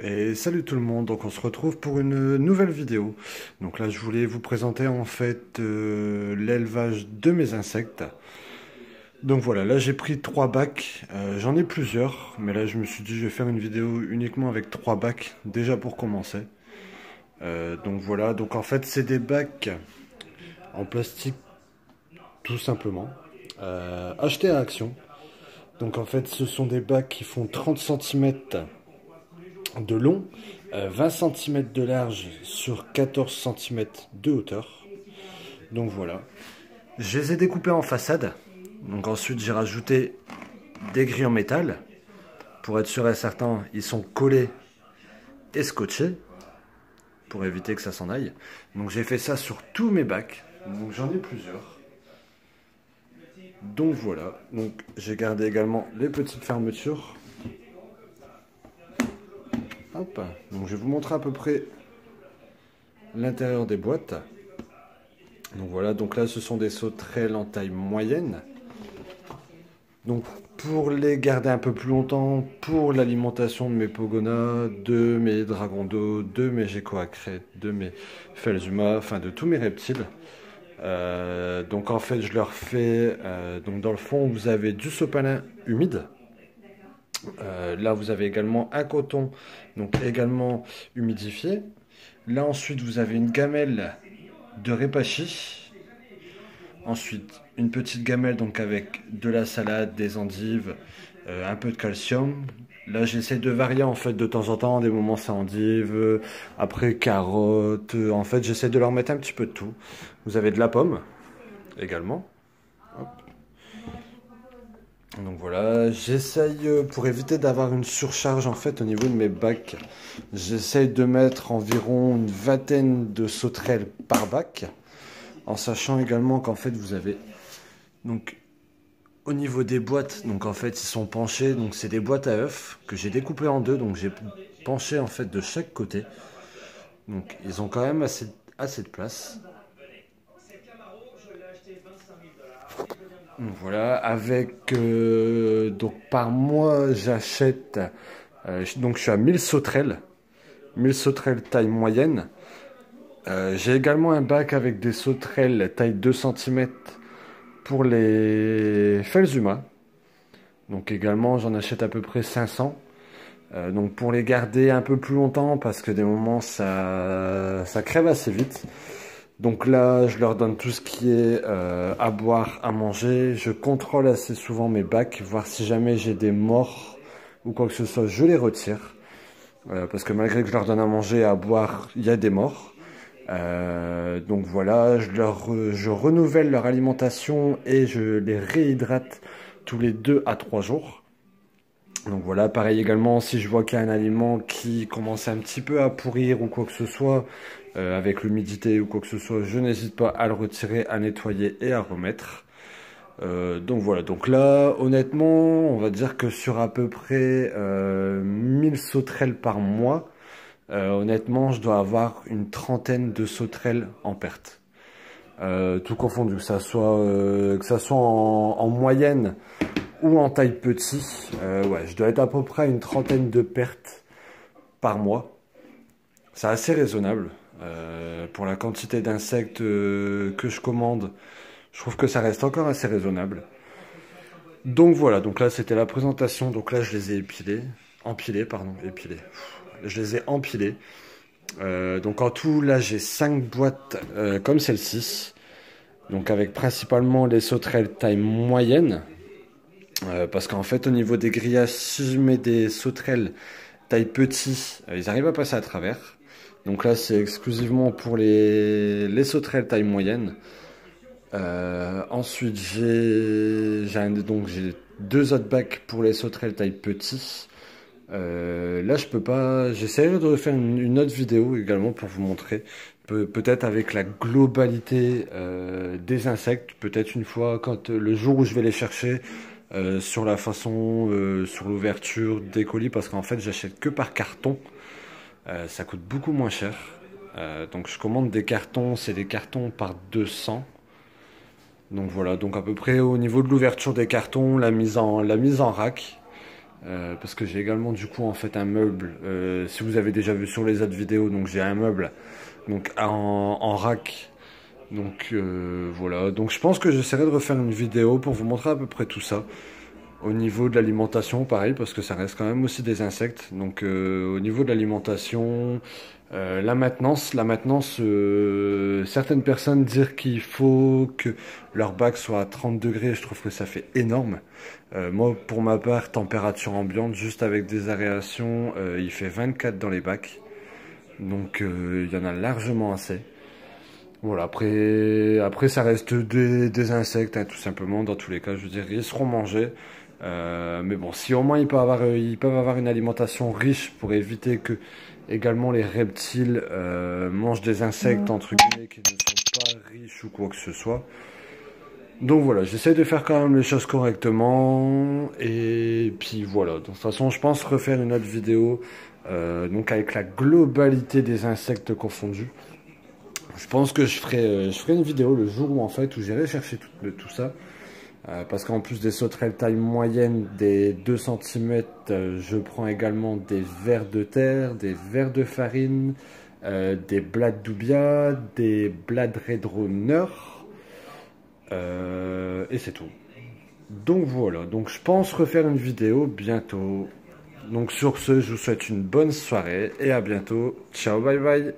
Et salut tout le monde, donc on se retrouve pour une nouvelle vidéo. Donc là je voulais vous présenter en fait l'élevage de mes insectes. Donc voilà, là j'ai pris 3 bacs, j'en ai plusieurs, mais là je me suis dit je vais faire une vidéo uniquement avec 3 bacs, déjà pour commencer. Donc voilà, donc en fait c'est des bacs en plastique tout simplement, achetés à Action. Donc en fait ce sont des bacs qui font 30 cm de long, 20 cm de large sur 14 cm de hauteur. Donc voilà. Je les ai découpés en façade. Donc ensuite j'ai rajouté des grilles en métal. Pour être sûr et certain, ils sont collés et scotchés. Pour éviter que ça s'en aille. Donc j'ai fait ça sur tous mes bacs. Donc j'en ai plusieurs. Donc voilà. Donc j'ai gardé également les petites fermetures. Hop. Donc je vais vous montrer à peu près l'intérieur des boîtes. Donc voilà, donc là ce sont des sauterelles en taille moyenne. Donc pour les garder un peu plus longtemps, pour l'alimentation de mes pogonas, de mes dragons d'eau, de mes geckos à crête, de mes phelsuma, enfin de tous mes reptiles. Donc en fait je leur fais, donc dans le fond vous avez du sopalin humide. Là vous avez également un coton, donc également humidifié. Là ensuite vous avez une gamelle de répachi. Ensuite une petite gamelle donc avec de la salade, des endives, un peu de calcium. Là j'essaie de varier en fait de temps en temps, des moments c'est endives, après carottes, en fait j'essaie de leur mettre un petit peu de tout. Vous avez de la pomme également. Hop. Donc voilà, j'essaye pour éviter d'avoir une surcharge en fait au niveau de mes bacs. J'essaye de mettre environ une vingtaine de sauterelles par bac. En sachant également qu'en fait vous avez donc au niveau des boîtes, donc en fait ils sont penchés, donc c'est des boîtes à œufs que j'ai découpées en deux, donc j'ai penché en fait de chaque côté. Donc ils ont quand même assez de place. Donc voilà, avec donc par mois j'achète donc je suis à 1000 sauterelles, 1000 sauterelles taille moyenne. J'ai également un bac avec des sauterelles taille 2 cm pour les phelsuma. Donc également j'en achète à peu près 500. Donc pour les garder un peu plus longtemps parce que des moments ça crève assez vite. Donc là je leur donne tout ce qui est à boire, à manger. Je contrôle assez souvent mes bacs, voir si jamais j'ai des morts ou quoi que ce soit, je les retire. Parce que malgré que je leur donne à manger et à boire, il y a des morts. Donc voilà, je renouvelle leur alimentation et je les réhydrate tous les 2 à 3 jours. Donc voilà, pareil également, si je vois qu'il y a un aliment qui commence un petit peu à pourrir ou quoi que ce soit, avec l'humidité ou quoi que ce soit, je n'hésite pas à le retirer, à nettoyer et à remettre. Donc voilà, donc là, honnêtement, on va dire que sur à peu près 1000 sauterelles par mois, honnêtement, je dois avoir une trentaine de sauterelles en perte. Tout confondu, que ça soit en moyenne ou en taille petit, ouais, je dois être à peu près à une trentaine de pertes par mois. C'est assez raisonnable. Pour la quantité d'insectes que je commande, je trouve que ça reste encore assez raisonnable. Donc voilà, donc là c'était la présentation. Donc là je les ai empilés. Je les ai empilés. Donc en tout là j'ai 5 boîtes comme celle-ci. Donc avec principalement les sauterelles taille moyenne. Parce qu'en fait au niveau des grillages, si je mets des sauterelles taille petit, ils arrivent à passer à travers. Donc là c'est exclusivement pour les sauterelles taille moyenne. Ensuite j'ai 2 autres bacs pour les sauterelles taille petit. Là je peux pas, j'essaierai de refaire une autre vidéo également pour vous montrer, peut-être avec la globalité des insectes, peut-être une fois quand le jour où je vais les chercher, sur la façon, sur l'ouverture des colis, parce qu'en fait j'achète que par carton. Ça coûte beaucoup moins cher. Donc je commande des cartons, c'est des cartons par 200. Donc voilà, donc à peu près au niveau de l'ouverture des cartons, la mise en rack. parce que j'ai également du coup en fait un meuble, si vous avez déjà vu sur les autres vidéos, donc j'ai un meuble donc en rack. Donc voilà, donc je pense que j'essaierai de refaire une vidéo pour vous montrer à peu près tout ça. Au niveau de l'alimentation, pareil, parce que ça reste quand même aussi des insectes. Donc au niveau de l'alimentation, la maintenance, certaines personnes dire qu'il faut que leur bac soit à 30 degrés, je trouve que ça fait énorme. Moi, pour ma part, température ambiante, juste avec des aérations, il fait 24 dans les bacs. Donc il y en a largement assez. Voilà, après ça reste des insectes, hein, tout simplement. Dans tous les cas, je veux dire, ils seront mangés. Mais bon, si au moins ils peuvent avoir une alimentation riche pour éviter que également les reptiles mangent des insectes entre guillemets qui ne sont pas riches ou quoi que ce soit. Donc voilà, j'essaie de faire quand même les choses correctement. Et puis voilà, de toute façon, je pense refaire une autre vidéo donc avec la globalité des insectes confondus. Je pense que je ferai une vidéo le jour où en fait où j'irai chercher tout ça. Parce qu'en plus des sauterelles taille moyenne des 2 cm, je prends également des vers de terre, des vers de farine, des blades d'oubia, des blades redrunner, et c'est tout. Donc voilà, donc je pense refaire une vidéo bientôt. Donc sur ce, je vous souhaite une bonne soirée et à bientôt. Ciao, bye bye.